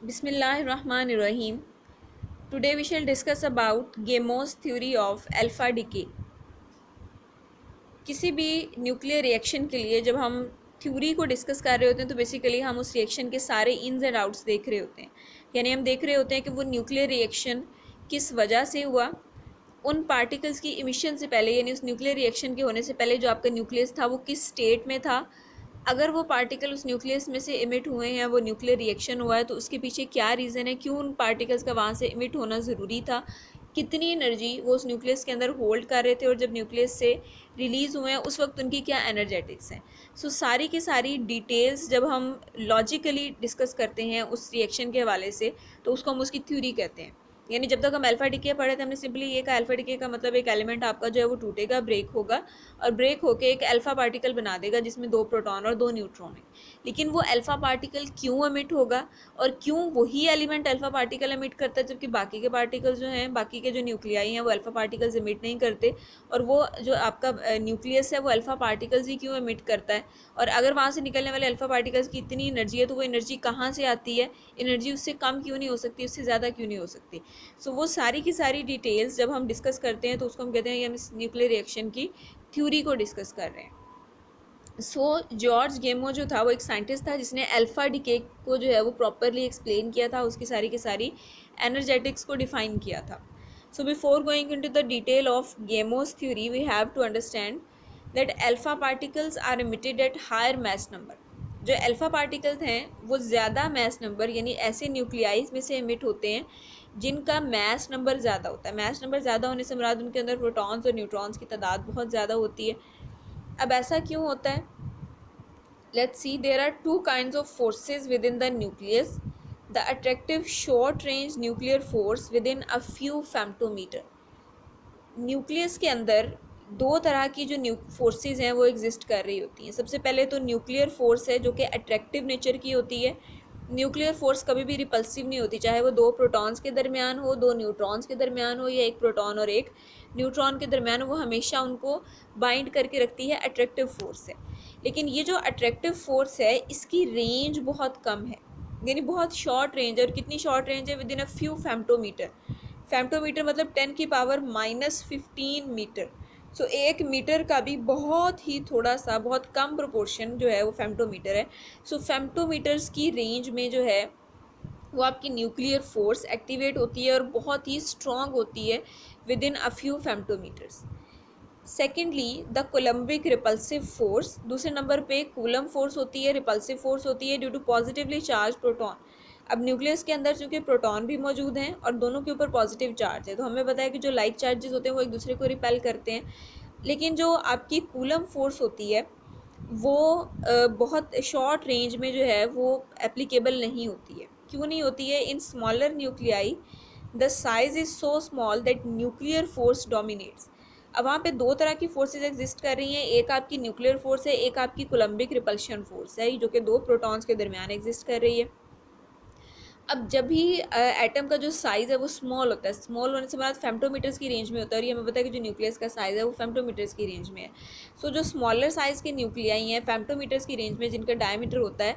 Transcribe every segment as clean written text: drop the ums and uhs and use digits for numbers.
Bismillahirrahmanirrahim. Today we shall discuss about Gamow theory of alpha decay. किसी भी nuclear reaction के लिए जब हम थ्योरी को डिस्कस कर रहे होते हैं तो बेसिकली हम उस रिएक्शन के सारे इन्स एंड आउट्स देख रहे होते हैं। यानी हम देख रहे होते हैं कि वो न्यूक्लियर रिएक्शन किस वजह से हुआ, उन पार्टिकल्स की इमिशन से पहले, यानी उस न्यूक्लियर रिएक्शन के होने से पहले जो आपका न्यूक्लियस था वो किस स्टेट में था। अगर वो पार्टिकल उस न्यूक्लियस में से इमिट हुए हैं, वो न्यूक्लियर रिएक्शन हुआ है, तो उसके पीछे क्या रीज़न है, क्यों उन पार्टिकल्स का वहाँ से इमिट होना ज़रूरी था, कितनी एनर्जी वो उस न्यूक्लियस के अंदर होल्ड कर रहे थे, और जब न्यूक्लियस से रिलीज़ हुए हैं उस वक्त उनकी क्या एनर्जेटिक्स हैं। सो सारी की सारी डिटेल्स जब हम लॉजिकली डिस्कस करते हैं उस रिएक्शन के हवाले से, तो उसको हम उसकी थ्योरी कहते हैं। यानी जब तक हम अल्फा डिके पढ़े थे हमने सिंपली ये कहा अल्फा डिके का मतलब एक एलिमेंट आपका जो है वो टूटेगा, ब्रेक होगा, और ब्रेक होके एक अल्फा पार्टिकल बना देगा जिसमें 2 प्रोटॉन और 2 न्यूट्रॉन है। लेकिन वो अल्फा पार्टिकल क्यों एमिट होगा और क्यों वही एलिमेंट अल्फा पार्टिकल एमिट करता है जबकि बाकी के पार्टिकल्स जो हैं, बाकी के जो न्यूक्लियाई हैं वो अल्फा पार्टिकल्स एमिट नहीं करते, और वो जो आपका न्यूक्लियस है वो अल्फा पार्टिकल्स ही क्यों एमिट करता है। और अगर वहाँ से निकलने वाले अल्फा पार्टिकल्स की इतनी एनर्जी है तो वो एनर्जी कहाँ से आती है, एनर्जी उससे कम क्यों नहीं हो सकती, उससे ज़्यादा क्यों नहीं हो सकती। सो वो सारी की सारी डिटेल्स जब हम डिस्कस करते हैं तो उसको हम कहते हैं कि हम इस न्यूक्लियर रिएक्शन की थ्योरी को डिस्कस कर रहे हैं। जॉर्ज गेमो जो था वो एक साइंटिस्ट था जिसने अल्फा डिके को जो है वो प्रॉपरली एक्सप्लेन किया था, उसकी सारी की सारी एनर्जेटिक्स को डिफाइन किया था। So before going into the detail of Gamow's theory we have to understand that alpha particles are emitted at higher mass number. जो अल्फा पार्टिकल्स हैं वो ज़्यादा मैस नंबर, यानी ऐसे न्यूक्लियाइज में से इमिट होते हैं जिनका मैस नंबर ज़्यादा होता है। मैस नंबर ज़्यादा होने से मुराद उनके अंदर प्रोटॉन्स और न्यूट्रॉन्स की तादाद बहुत ज़्यादा होती है। अब ऐसा क्यों होता है? Let's see, there are two kinds of forces within the nucleus. The attractive short range nuclear force within a few femtometer. Nucleus के अंदर दो तरह की जो फोर्सेस हैं वो एग्जिस्ट कर रही होती हैं। सबसे पहले तो न्यूक्लियर फोर्स है जो कि अट्रैक्टिव नेचर की होती है। न्यूक्लियर फोर्स कभी भी रिपल्सिव नहीं होती, चाहे वो 2 प्रोटॉन्स के दरमियान हो, 2 न्यूट्रॉन्स के दरमियान हो, या 1 प्रोटॉन और 1 न्यूट्रॉन के दरमियान हो, वो हमेशा उनको बाइंड करके रखती है, अट्रैक्टिव फोर्स है। लेकिन ये जो अट्रैक्टिव फोर्स है इसकी रेंज बहुत कम है, यानी बहुत शॉर्ट रेंज है। और कितनी शॉर्ट रेंज है? Within a few femtometre. Femtometre मतलब 10⁻⁻15 मीटर। सो 1 मीटर का भी बहुत ही थोड़ा सा, बहुत कम प्रोपोर्शन जो है वो फेम्टोमीटर है। सो फेम्टोमीटर्स की रेंज में जो है वो आपकी न्यूक्लियर फोर्स एक्टिवेट होती है और बहुत ही स्ट्रॉन्ग होती है within a few femtometres. Secondly the coulombic repulsive force, दूसरे नंबर पे कूलम फोर्स होती है, रिपल्सिव फोर्स होती है due to positively charge proton. अब न्यूक्लियस के अंदर चूंकि प्रोटॉन भी मौजूद हैं और दोनों के ऊपर पॉजिटिव चार्ज है, तो हमें पता है कि जो लाइक चार्जेस होते हैं वो एक दूसरे को रिपेल करते हैं। लेकिन जो आपकी कूलम फोर्स होती है वो बहुत शॉर्ट रेंज में जो है वो एप्लीकेबल नहीं होती है। क्यों नहीं होती है? In smaller nuclei the size is so small that nuclear force dominates. अब वहाँ पे दो तरह की फोर्सेज एग्जिस्ट कर रही हैं, एक आपकी न्यूक्लियर फोर्स है, एक आपकी कोलम्बिक रिपल्शन फोर्स है जो कि 2 प्रोटॉन्स के दरमियान एग्जिस्ट कर रही है। अब जब भी एटम का जो साइज़ है वो स्मॉल होता है, स्मॉल होने से बाद फेम्टोमीटर्स की रेंज में होता है, और ये हमें पता है कि जो न्यूक्लियस का साइज़ है वो फेम्टोमीटर्स की रेंज में है। सो जो स्मॉलर साइज़ के न्यूक्लियाई हैं फेम्टोमीटर्स की रेंज में, जिनका डायमीटर होता है,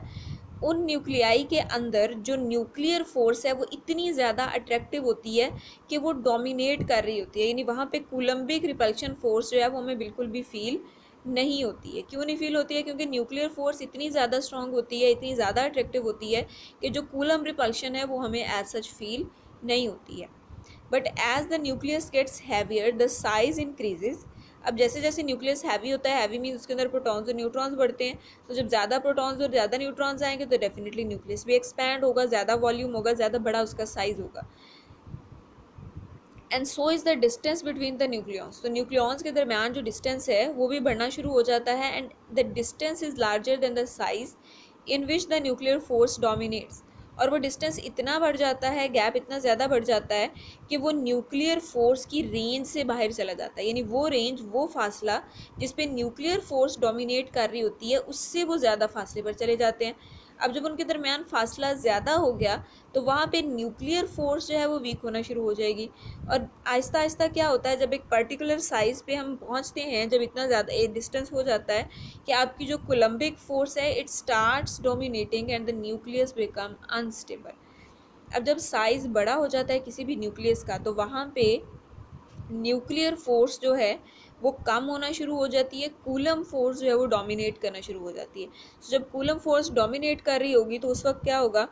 उन न्यूक्लियाई के अंदर जो न्यूक्लियर फोर्स है वो इतनी ज़्यादा अट्रैक्टिव होती है कि वो डोमिनेट कर रही होती है। यानी वहाँ पे कूलम्बिक रिपल्शन फोर्स जो है वो हमें बिल्कुल भी फील नहीं होती है। क्यों नहीं फील होती है? क्योंकि न्यूक्लियर फोर्स इतनी ज़्यादा स्ट्रांग होती है, इतनी ज़्यादा अट्रैक्टिव होती है कि जो कूलम रिपल्शन है वो हमें एज सच फील नहीं होती है। But as the nucleus gets heavier the size increases. अब जैसे जैसे न्यूक्लियस हैवी होता है, हैवी मीन्स उसके अंदर प्रोटॉन्स और न्यूट्रॉन्स बढ़ते हैं, तो जब ज़्यादा प्रोटॉन्स और ज़्यादा न्यूट्रॉन्स आएंगे तो डेफिनेटली न्यूक्लियस भी एक्सपैंड होगा, ज़्यादा वॉल्यूम होगा, ज़्यादा बड़ा उसका साइज होगा। And so is the distance between the nucleons. तो न्यूक्लियॉन्स के दरमियान जो डिस्टेंस है वो भी बढ़ना शुरू हो जाता है, and the distance is larger than the size in which the nuclear force dominates. और वो डिस्टेंस इतना बढ़ जाता है, गैप इतना ज़्यादा बढ़ जाता है कि वो न्यूक्लियर फोर्स की रेंज से बाहर चला जाता है। यानी वो रेंज, वो फासला जिस पे न्यूक्लियर फोर्स डोमिनेट कर रही होती है उससे वो ज़्यादा फासले पर चले जाते हैं। अब जब उनके दरमियान फासला ज़्यादा हो गया तो वहाँ पे न्यूक्लियर फोर्स जो है वो वीक होना शुरू हो जाएगी, और आहिस्ता आहिस्ता क्या होता है, जब एक पर्टिकुलर साइज़ पे हम पहुँचते हैं, जब इतना ज़्यादा एक डिस्टेंस हो जाता है कि आपकी जो कोलम्बिक फोर्स है it starts dominating and the nucleus become unstable. अब जब साइज़ बड़ा हो जाता है किसी भी न्यूक्लियस का, तो वहाँ पे न्यूक्लियर फोर्स जो है वो कम होना शुरू हो जाती है, कूलम फोर्स जो है वो डोमिनेट करना शुरू हो जाती है। तो जब कूलम फोर्स डोमिनेट कर रही होगी तो उस वक्त क्या होगा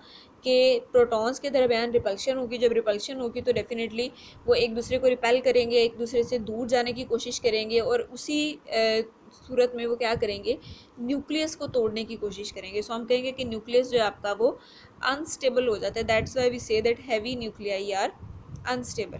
कि प्रोटॉन्स के दरमियान रिपल्शन होगी। जब रिपल्शन होगी तो डेफिनेटली वो एक दूसरे को रिपेल करेंगे, एक दूसरे से दूर जाने की कोशिश करेंगे, और उसी सूरत में वो क्या करेंगे, न्यूक्लियस को तोड़ने की कोशिश करेंगे। सो हम कहेंगे कि न्यूक्लियस जो है आपका वो अनस्टेबल हो जाता है। That's why we say that heavy nuclei are unstable.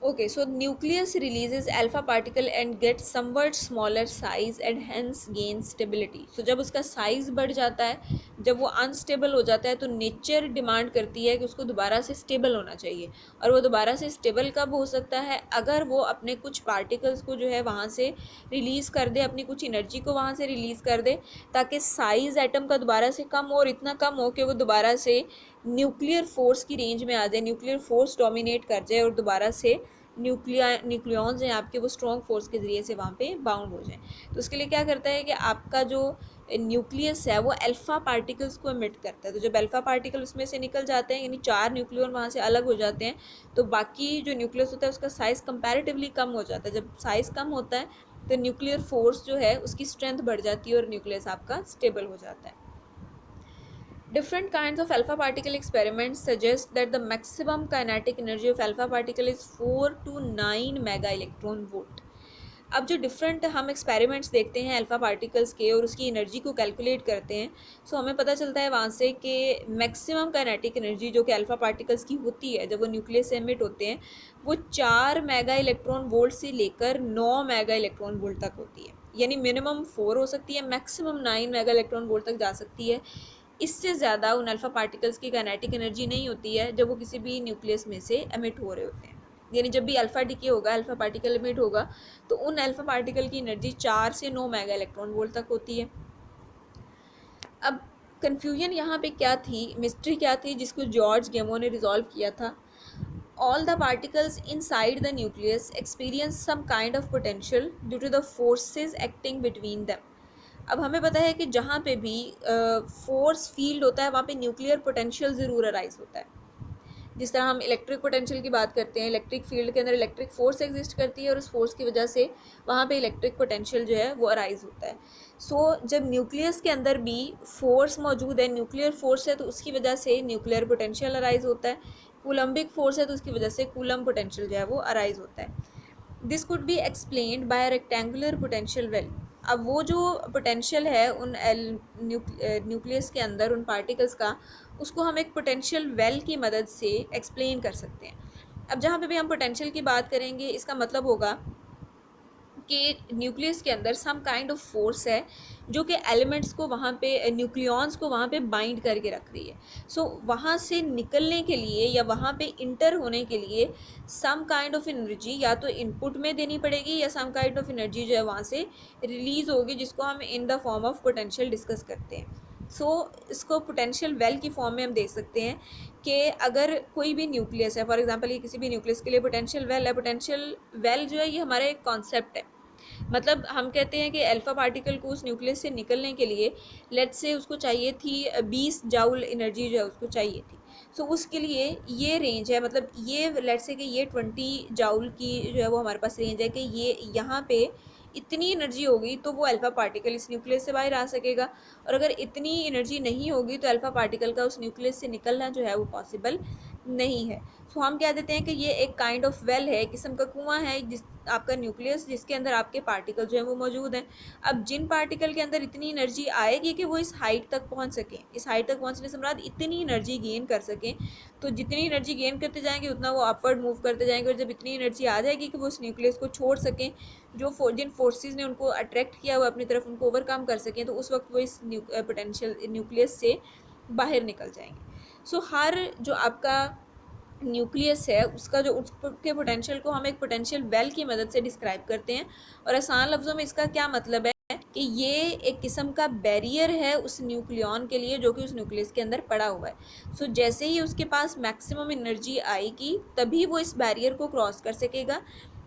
Okay, so nucleus releases alpha particle and gets somewhat smaller size and hence gains stability. So जब उसका size बढ़ जाता है, जब वो unstable हो जाता है, तो nature डिमांड करती है कि उसको दोबारा से stable होना चाहिए। और वो दोबारा से stable कब हो सकता है, अगर वो अपने कुछ particles को जो है वहाँ से रिलीज़ कर दे, अपनी कुछ एनर्जी को वहाँ से रिलीज़ कर दे, ताकि साइज़ एटम का दोबारा से कम हो, और इतना कम हो कि वो दोबारा से न्यूक्लियर फोर्स की रेंज में आ जाए, न्यूक्लियर फोर्स डोमिनेट कर जाए, और दोबारा से न्यूक्लियॉन्स हैं आपके वो स्ट्रॉन्ग फोर्स के ज़रिए से वहाँ पे बाउंड हो जाएं। तो उसके लिए क्या करता है कि आपका जो न्यूक्लियस है वो अल्फ़ा पार्टिकल्स को एमिट करता है। तो जब अल्फ़ा पार्टिकल उसमें से निकल जाते हैं, यानी 4 न्यूक्लियॉन वहाँ से अलग हो जाते हैं, तो बाकी जो न्यूक्लियस होता है उसका साइज़ कंपैरेटिवली कम हो जाता है। जब साइज़ कम होता है तो न्यूक्लियर फोर्स जो है उसकी स्ट्रेंथ बढ़ जाती है और न्यूक्लियस आपका स्टेबल हो जाता है। Different kinds of alpha particle experiments suggest that the maximum kinetic energy of alpha particle is 4 to 9 mega electron volt. अब जो डिफरेंट हम एक्सपेरिमेंट्स देखते हैं अल्फ़ा पार्टिकल्स के और उसकी एनर्जी को कैलकुलेट करते हैं, सो हमें पता चलता है वहाँ से कि मैक्सिमम काइनेटिक एनर्जी जो कि अल्फ़ा पार्टिकल्स की होती है जब वो न्यूक्लियस से एमिट होते हैं, वो 4 मेगा इलेक्ट्रॉन वोल्ट से लेकर 9 मेगा इलेक्ट्रॉन वोल्ट तक होती है। यानी मिनिमम 4 हो सकती है, मैक्सिमम 9 मेगा इलेक्ट्रॉन वोल्ट तक जा सकती है। इससे ज़्यादा उन अल्फ़ा पार्टिकल्स की काइनेटिक एनर्जी नहीं होती है जब वो किसी भी न्यूक्लियस में से एमिट हो रहे होते हैं। यानी जब भी अल्फ़ा डिके होगा, अल्फ़ा पार्टिकल एमिट होगा, तो उन अल्फ़ा पार्टिकल की एनर्जी 4 से 9 मेगा इलेक्ट्रॉन वोल्ट तक होती है। अब कन्फ्यूजन यहाँ पे क्या थी, मिस्ट्री क्या थी जिसको जॉर्ज गेमो ने रिजॉल्व किया था। All the particles inside the nucleus experience some kind of potential due to the forces acting between them. अब हमें पता है कि जहाँ पे भी फोर्स फील्ड होता है वहाँ पे न्यूक्लियर पोटेंशियल ज़रूर अराइज होता है। जिस तरह हम इलेक्ट्रिक पोटेंशियल की बात करते हैं, इलेक्ट्रिक फील्ड के अंदर इलेक्ट्रिक फोर्स एग्जिस्ट करती है और उस फोर्स की वजह से वहाँ पे इलेक्ट्रिक पोटेंशियल जो है वो अराइज होता है। सो जब न्यूक्लियस के अंदर भी फोर्स मौजूद है, न्यूक्लियर फोर्स है, तो उसकी वजह से न्यूक्लियर पोटेंशियल अराइज होता है। कूलम्बिक फोर्स है तो उसकी वजह से कूलम पोटेंशियल जो है वो अराइज होता है। This could be explained bye rectangular potential well. अब वो जो पोटेंशियल है उन न्यूक्लियस के अंदर उन पार्टिकल्स का, उसको हम एक पोटेंशियल वेल की मदद से एक्सप्लेन कर सकते हैं। अब जहाँ पे भी हम पोटेंशियल की बात करेंगे, इसका मतलब होगा कि न्यूक्लियस के अंदर सम काइंड ऑफ फोर्स है जो कि एलिमेंट्स को वहाँ पे, न्यूक्लियॉन्स को वहाँ पे बाइंड करके रख रही है। सो वहाँ से निकलने के लिए या वहाँ पे इंटर होने के लिए सम काइंड ऑफ एनर्जी या तो इनपुट में देनी पड़ेगी या सम काइंड ऑफ एनर्जी जो है वहाँ से रिलीज़ होगी, जिसको हम in the form of potential discuss करते हैं। सो इसको पोटेंशियल वेल की फॉर्म में हम देख सकते हैं कि अगर कोई भी न्यूक्लियस है, फॉर एग्जांपल ये किसी भी न्यूक्लियस के लिए पोटेंशियल वेल है। पोटेंशियल वेल जो है ये हमारा एक कॉन्सेप्ट है। मतलब हम कहते हैं कि अल्फ़ा पार्टिकल को उस न्यूक्लियस से निकलने के लिए लेट्स से उसको चाहिए थी 20 जाउल एनर्जी जो है उसको चाहिए थी। सो उसके लिए ये रेंज है, मतलब ये लेट्स से कि ये 20 जाउल की जो है वो हमारे पास रेंज है कि ये यहाँ पे इतनी एनर्जी होगी तो वो अल्फ़ा पार्टिकल इस न्यूक्लियस से बाहर आ सकेगा, और अगर इतनी एनर्जी नहीं होगी तो अल्फ़ा पार्टिकल का उस न्यूक्लियस से निकलना जो है वो पॉसिबल नहीं है। सो हम कह देते हैं कि ये एक काइंड ऑफ वेल है, किस्म का कुआं है जिस आपका न्यूक्लियस, जिसके अंदर आपके पार्टिकल जो है वो मौजूद हैं। अब जिन पार्टिकल के अंदर इतनी एनर्जी आएगी कि वो इस हाइट तक पहुंच सकें, इस हाइट तक पहुंचने से मुराद इतनी एनर्जी गेन कर सकें, तो जितनी एनर्जी गेन करते जाएंगे उतना वो अपवर्ड मूव करते जाएंगे, और जब इतनी एनर्जी आ जाएगी कि वो उस न्यूक्लियस को छोड़ सकें, जो जिन फोर्सेस ने उनको अट्रैक्ट किया हुआ अपनी तरफ उनको ओवरकम कर सकें, तो उस वक्त वो इस पोटेंशियल न्यूक्लियस से बाहर निकल जाएंगे। सो हर जो आपका न्यूक्लियस है उसका जो उसके पोटेंशियल को हम एक पोटेंशियल वेल की मदद से डिस्क्राइब करते हैं, और आसान लफ्ज़ों में इसका क्या मतलब है कि ये एक किस्म का बैरियर है उस न्यूक्लियॉन के लिए जो कि उस न्यूक्लियस के अंदर पड़ा हुआ है। सो जैसे ही उसके पास मैक्सिमम एनर्जी आएगी तभी वो इस बैरियर को क्रॉस कर सकेगा,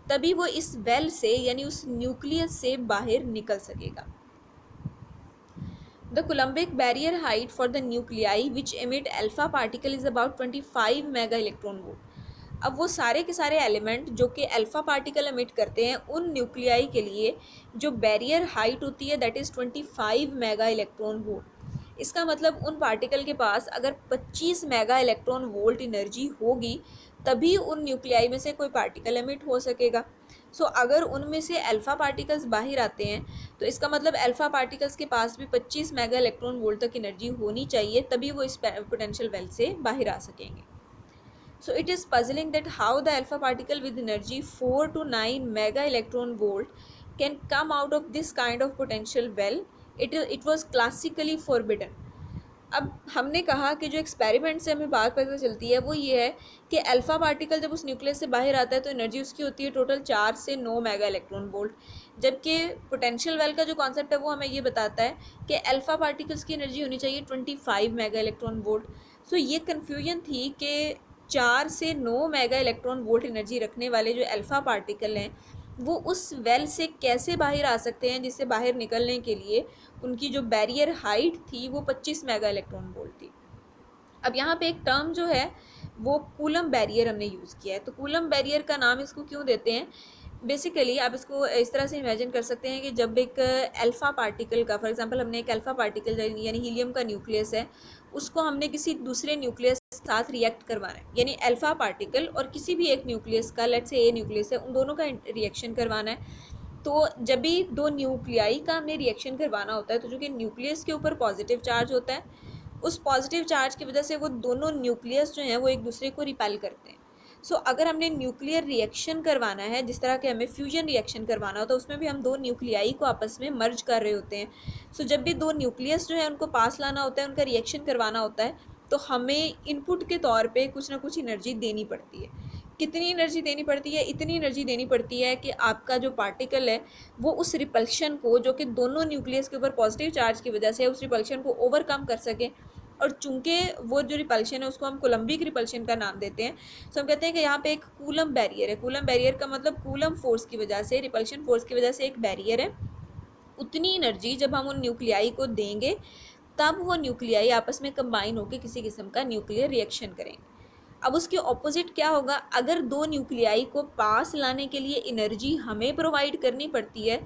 तभी वो इस वेल से यानी उस न्यूक्लियस से बाहर निकल सकेगा। The coulombic barrier height for the nuclei which emit alpha particle is about 25 mega electron volt. अब वो सारे के सारे एलिमेंट जो कि अल्फा पार्टिकल एमिट करते हैं, उन न्यूक्लियाई के लिए जो बैरियर हाइट होती है that is 25 mega electron volt. इसका मतलब उन पार्टिकल के पास अगर 25 मेगा इलेक्ट्रॉन वोल्ट एनर्जी होगी तभी उन न्यूक्लियाई में से कोई पार्टिकल एमिट हो सकेगा। अगर उनमें से अल्फ़ा पार्टिकल्स बाहर आते हैं तो इसका मतलब अल्फ़ा पार्टिकल्स के पास भी 25 मेगा इलेक्ट्रॉन वोल्ट तक एनर्जी होनी चाहिए, तभी वो इस पोटेंशियल वेल से बाहर आ सकेंगे। It is puzzling that how the alpha particle with energy 4 to 9 mega electron volt can come out of this kind of potential well. It was classically forbidden. अब हमने कहा कि जो एक्सपेरिमेंट से हमें बात पता चलती है वो ये है कि अल्फ़ा पार्टिकल जब उस न्यूक्लियस से बाहर आता है तो एनर्जी उसकी होती है टोटल 4 से 9 मेगा इलेक्ट्रॉन वोल्ट, जबकि पोटेंशियल वेल का जो कॉन्सेप्ट है वो हमें ये बताता है कि अल्फ़ा पार्टिकल्स की एनर्जी होनी चाहिए 25 मेगा इलेक्ट्रॉन वोल्ट। ये कन्फ्यूजन थी कि 4 से 9 मेगा इलेक्ट्रॉन वोल्ट एनर्जी रखने वाले जो अल्फ़ा पार्टिकल हैं वो उस वेल से कैसे बाहर आ सकते हैं, जिससे बाहर निकलने के लिए उनकी जो बैरियर हाइट थी वो 25 मेगा इलेक्ट्रॉन वोल्ट थी। अब यहाँ पे एक टर्म जो है वो कूलम बैरियर हमने यूज़ किया है। तो कूलम बैरियर का नाम इसको क्यों देते हैं, बेसिकली आप इसको इस तरह से इमेजिन कर सकते हैं कि जब एक अल्फ़ा पार्टिकल का, फॉर एग्जांपल हमने एक अल्फ़ा पार्टिकल यानी हीलियम का न्यूक्लियस है, उसको हमने किसी दूसरे न्यूक्लियस के साथ रिएक्ट करवाना है, यानी अल्फ़ा पार्टिकल और किसी भी एक न्यूक्लियस का, लेट्स से ए न्यूक्लियस है, उन दोनों का रिएक्शन करवाना है। तो जब भी दो न्यूक्लियाई का हमने रिएक्शन करवाना होता है तो जो कि न्यूक्लियस के ऊपर पॉजिटिव चार्ज होता है, उस पॉजिटिव चार्ज की वजह से वो दोनों न्यूक्लियस जो हैं वो एक दूसरे को रिपेल करते हैं। अगर हमने न्यूक्लियर रिएक्शन करवाना है, जिस तरह के हमें फ्यूजन रिएक्शन करवाना होता है, उसमें भी हम दो न्यूक्लियाई को आपस में मर्ज कर रहे होते हैं। जब भी दो न्यूक्लियस जो है उनको पास लाना होता है, उनका रिएक्शन करवाना होता है, तो हमें इनपुट के तौर पे कुछ ना कुछ एनर्जी देनी पड़ती है। कितनी एनर्जी देनी पड़ती है, इतनी एनर्जी देनी पड़ती है कि आपका जो पार्टिकल है वो उस रिपल्शन को, जो कि दोनों न्यूक्लियस के ऊपर पॉजिटिव चार्ज की वजह से है, उस रिपल्शन को ओवरकम कर सके। और चूंकि वो जो रिपल्शन है उसको हम कोलम्बिक रिपल्शन का नाम देते हैं, हम कहते हैं कि यहाँ पे एक कूलम बैरियर है। कूलम बैरियर का मतलब कूलम फोर्स की वजह से, रिपल्शन फोर्स की वजह से एक बैरियर है। उतनी एनर्जी जब हम उन न्यूक्लियाई को देंगे तब वो न्यूक्लियाई आपस में कंबाइन होकर किसी किस्म का न्यूक्लियर रिएक्शन करेंगे। अब उसके ऑपोजिट क्या होगा, अगर दो न्यूक्लियाई को पास लाने के लिए एनर्जी हमें प्रोवाइड करनी पड़ती है,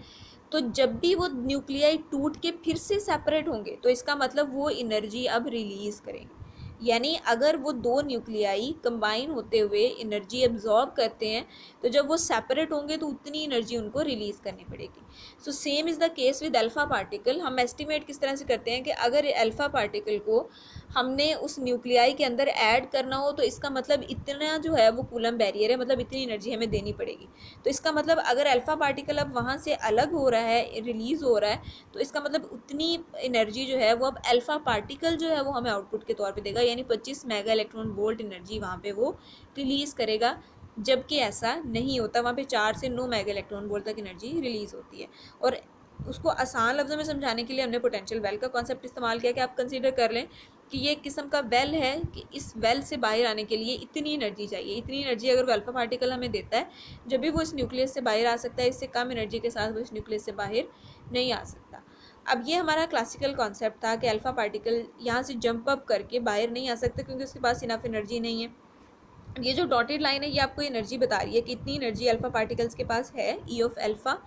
तो जब भी वो न्यूक्लियाई टूट के फिर से सेपरेट होंगे तो इसका मतलब वो एनर्जी अब रिलीज़ करेंगे। यानी अगर वो दो न्यूक्लियाई कंबाइन होते हुए एनर्जी एब्जॉर्ब करते हैं तो जब वो सेपरेट होंगे तो उतनी एनर्जी उनको रिलीज़ करनी पड़ेगी। Same is the case with alpha particle. हम एस्टिमेट किस तरह से करते हैं कि अगर अल्फ़ा पार्टिकल को हमने उस न्यूक्लियाई के अंदर ऐड करना हो तो इसका मतलब इतना जो है वो कूलम बैरियर है, मतलब इतनी एनर्जी हमें देनी पड़ेगी। तो इसका मतलब अगर अल्फ़ा पार्टिकल अब वहाँ से अलग हो रहा है, रिलीज़ हो रहा है, तो इसका मतलब उतनी एनर्जी जो है वो अब अल्फ़ा पार्टिकल जो है वो हमें आउटपुट के तौर पे देगा, यानी 25 मेगा इलेक्ट्रॉन वोल्ट एनर्जी वहाँ पे वो रिलीज़ करेगा। जबकि ऐसा नहीं होता, वहाँ पे 4 से 9 मेगा इलेक्ट्रॉन वोल्ट तक एनर्जी रिलीज़ होती है। और उसको आसान लफ्ज़ों में समझाने के लिए हमने पोटेंशियल वेल का कॉन्सेप्ट इस्तेमाल किया कि आप कंसीडर कर लें कि ये एक किस्म का वेल है कि इस वेल से बाहर आने के लिए इतनी एनर्जी चाहिए। इतनी एनर्जी अगर वो अल्फ़ा पार्टिकल हमें देता है, जब भी वो इस न्यूक्लियस से बाहर आ सकता है, इससे कम एनर्जी के साथ वो इस न्यूक्लियस से बाहर नहीं आ सकता। अब ये हमारा क्लासिकल कॉन्सेप्ट था कि अल्फ़ा पार्टिकल यहाँ से जंप अप करके बाहर नहीं आ सकता क्योंकि उसके पास इनफ एनर्जी नहीं है। ये जो डॉटेड लाइन है ये आपको एनर्जी बता रही है कि इतनी एनर्जी अल्फ़ा पार्टिकल्स के पास है, ई ऑफ अल्फ़ा,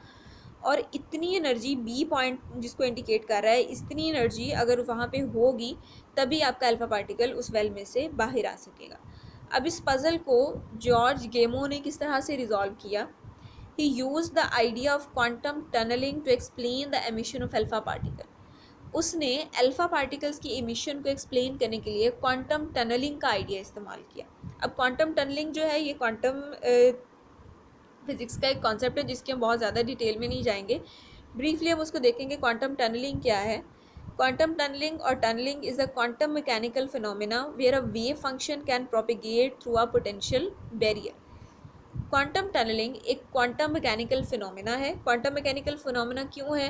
और इतनी एनर्जी बी पॉइंट जिसको इंडिकेट कर रहा है, इतनी एनर्जी अगर वहाँ पे होगी तभी आपका अल्फ़ा पार्टिकल उस वेल में से बाहर आ सकेगा। अब इस पज़ल को जॉर्ज गेमो ने किस तरह से रिजॉल्व किया, he use the idea of quantum tunnelling to explain the emission of alpha particle. उसने अल्फ़ा पार्टिकल्स की एमिशन को एक्सप्लेन करने के लिए क्वांटम टनलिंग का आइडिया इस्तेमाल किया। अब क्वांटम टनलिंग जो है ये क्वांटम फिज़िक्स का एक कॉन्सेप्ट है जिसके हम बहुत ज़्यादा डिटेल में नहीं जाएंगे, ब्रीफली हम उसको देखेंगे। क्वांटम टनलिंग क्या है? क्वांटम टनलिंग और tunnelling is a quantum mechanical phenomena where a wave function can propagate through a potential barrier. Quantum tunnelling एक क्वांटम मैकेनिकल फिनोमेना है। क्वांटम मैकेनिकल फिनोमेना क्यों है?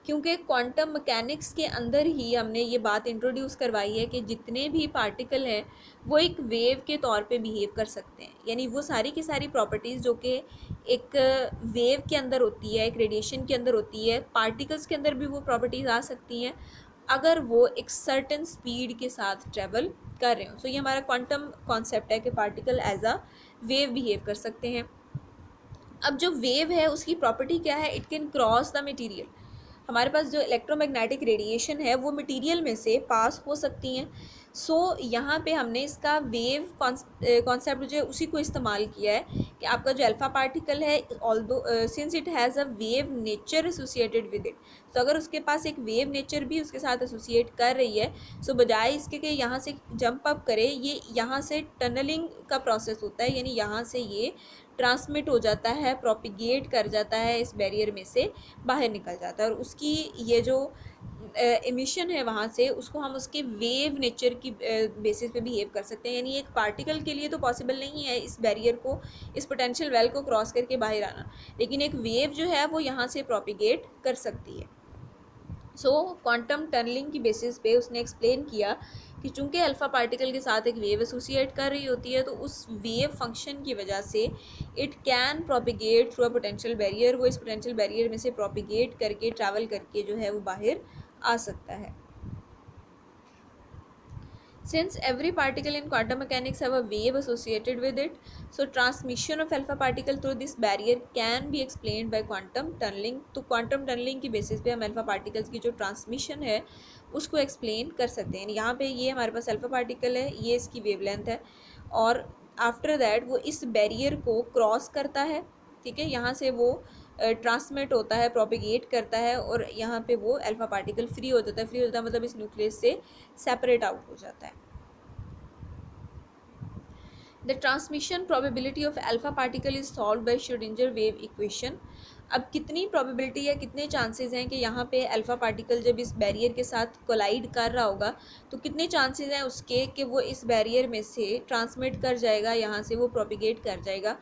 क्योंकि क्वांटम मैकेनिक्स के अंदर ही हमने ये बात इंट्रोड्यूस करवाई है कि जितने भी पार्टिकल हैं वो एक वेव के तौर पे बिहेव कर सकते हैं, यानी वो सारी की सारी प्रॉपर्टीज़ जो कि एक वेव के अंदर होती है, एक रेडिएशन के अंदर होती है, पार्टिकल्स के अंदर भी वो प्रॉपर्टीज़ आ सकती हैं। अगर वो एक सर्टेन स्पीड के साथ ट्रेवल कर रहे हो। सो ये हमारा क्वांटम कॉन्सेप्ट है कि particle as a wave behave कर सकते हैं। अब जो वेव है उसकी प्रॉपर्टी क्या है, it can cross the material. हमारे पास जो इलेक्ट्रोमैग्नेटिक रेडिएशन है वो मटेरियल में से पास हो सकती हैं। सो यहाँ पे हमने इसका वेव कॉन्सेप्ट जो है उसी को इस्तेमाल किया है कि आपका जो अल्फ़ा पार्टिकल है, although since it has a wave nature associated with it, तो अगर उसके पास एक वेव नेचर भी उसके साथ एसोसिएट कर रही है, सो बजाय इसके कि यहाँ से जंप अप करे, ये यहाँ से टनलिंग का प्रोसेस होता है, यानी यहाँ से ये ट्रांसमिट हो जाता है, प्रोपिगेट कर जाता है, इस बैरियर में से बाहर निकल जाता है, और उसकी ये जो एमिशन है वहाँ से, उसको हम उसके वेव नेचर की बेसिस पे बिहेव कर सकते हैं। यानी एक पार्टिकल के लिए तो पॉसिबल नहीं है इस बैरियर को, इस पोटेंशियल वेल को क्रॉस करके बाहर आना, लेकिन एक वेव जो है वो यहाँ से प्रोपिगेट कर सकती है। सो क्वांटम टनलिंग की बेसिस पे उसने एक्सप्लेन किया कि चूंकि अल्फ़ा पार्टिकल के साथ एक वेव एसोसिएट कर रही होती है, तो उस वेव फंक्शन की वजह से it can propagate through a potential barrier, वो इस पोटेंशियल बैरियर में से प्रोपिगेट करके ट्रैवल करके जो है वो बाहर आ सकता है। Since every particle in quantum mechanics have a wave associated with it, so transmission of alpha particle through this barrier can be explained by quantum tunneling. तो quantum tunneling की बेसिस पे हम अल्फ़ा पार्टिकल्स की जो transmission है उसको explain कर सकते हैं। यहाँ पे ये हमारे पास अल्फ़ा पार्टिकल है, ये इसकी वेवलेंथ है, और आफ्टर दैट वो इस बैरियर को क्रॉस करता है, ठीक है, यहाँ से वो ट्रांसमिट होता है, प्रोपिगेट करता है, और यहाँ पे वो अल्फ़ा पार्टिकल फ्री हो जाता है। फ्री हो जाता है मतलब इस न्यूक्लियस से सेपरेट आउट हो जाता है। The transmission probability of alpha particle is solved by Schrödinger wave equation. अब कितनी probability या कितने chances हैं कि यहाँ पे अल्फ़ा पार्टिकल जब इस बैरियर के साथ कोलाइड कर रहा होगा, तो कितने chances हैं उसके कि वो इस बैरियर में से ट्रांसमिट कर जाएगा, यहाँ से वो प्रोपिगेट कर जाएगा।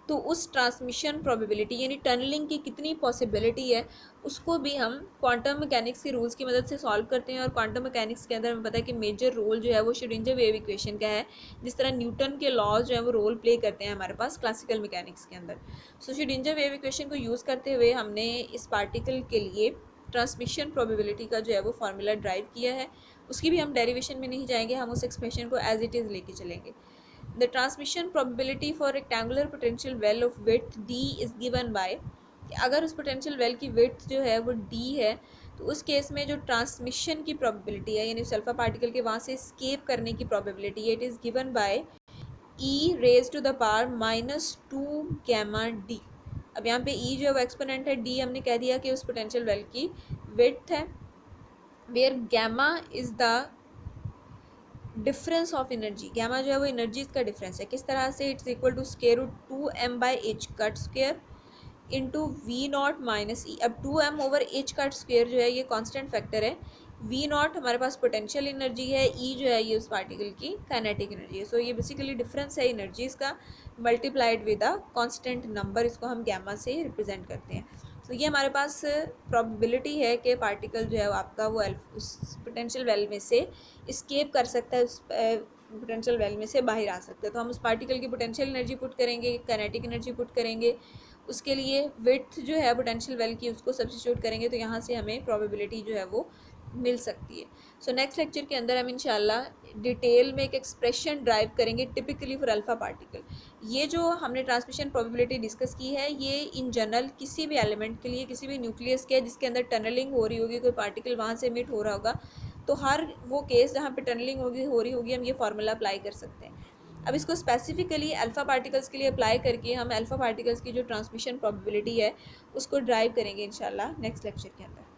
तो उस ट्रांसमिशन प्रोबेबिलिटी यानी टनलिंग की कितनी पॉसिबिलिटी है, उसको भी हम क्वांटम मैकेनिक्स के रूल्स की मदद से सॉल्व करते हैं। और क्वांटम मैकेनिक्स के अंदर हमें पता है कि मेजर रोल जो है वो श्रोडिंगर वेव इक्वेशन का है, जिस तरह न्यूटन के लॉज जो है वो रोल प्ले करते हैं हमारे पास क्लासिकल मैकेनिक्स के अंदर। सो श्रोडिंगर वेव इक्वेशन को यूज़ करते हुए हमने इस पार्टिकल के लिए ट्रांसमिशन प्रोबेबिलिटी का जो है वो फार्मूला ड्राइव किया है। उसकी भी हम डेरिवेशन में नहीं जाएंगे, हम उस एक्सप्रेशन को एज इट इज़ लेके चलेंगे। The transmission probability for rectangular potential well of width d is given by, अगर उस potential well की width जो है वो d है, तो उस केस में जो ट्रांसमिशन की probability है, यानी उस अल्फा पार्टिकल के वहाँ से escape करने की probability है, it is given by e raised to the power -2 gamma d। अब यहाँ पे e जो है वो एक्सपोनेंट है, d हमने कह दिया कि उस पोटेंशियल वेल की विड्थ है, where gamma is the difference of energy. Gamma जो है वो एनर्जीज का डिफरेंस है। किस तरह से, it's equal to square root 2m by H cut square into V naught minus E. अब 2m over H cut square जो है ये कांस्टेंट फैक्टर है, वी नॉट हमारे पास पोटेंशियल एनर्जी है, ई जो है ये उस पार्टिकल की काइनेटिक एनर्जी है। सो ये बेसिकली डिफरेंस है एनर्जीज का multiplied with a constant number, इसको हम गैमा से रिप्रेजेंट करते हैं। तो ये हमारे पास प्रोबेबिलिटी है कि पार्टिकल जो है वो आपका वो उस पोटेंशियल वेल में से इस्केप कर सकता है, उस पोटेंशियल वेल में से बाहर आ सकता है। तो हम उस पार्टिकल की पोटेंशियल एनर्जी पुट करेंगे, काइनेटिक एनर्जी पुट करेंगे, उसके लिए विड्थ जो है पोटेंशियल वेल की उसको सब्स्टिट्यूट करेंगे, तो यहाँ से हमें प्रोबेबिलिटी जो है वो मिल सकती है। सो नेक्स्ट लेक्चर के अंदर हम इंशाल्लाह डिटेल में एक एक्सप्रेशन ड्राइव करेंगे टिपिकली फॉर अल्फ़ा पार्टिकल। ये जो हमने ट्रांसमिशन प्रोबेबिलिटी डिस्कस की है, ये इन जनरल किसी भी एलिमेंट के लिए, किसी भी न्यूक्लियस के जिसके अंदर टनलिंग हो रही होगी, कोई पार्टिकल वहाँ से एमिट हो रहा होगा, तो हर वो केस जहाँ पे टनलिंग हो रही होगी हम ये फार्मूला अप्लाई कर सकते हैं। अब इसको स्पेसिफिकली अल्फ़ा पार्टिकल्स के लिए अप्लाई करके हम अल्फ़ा पार्टिकल्स की जो ट्रांसमिशन प्रोबेबिलिटी है उसको ड्राइव करेंगे इंशाल्लाह नेक्स्ट लेक्चर के अंदर।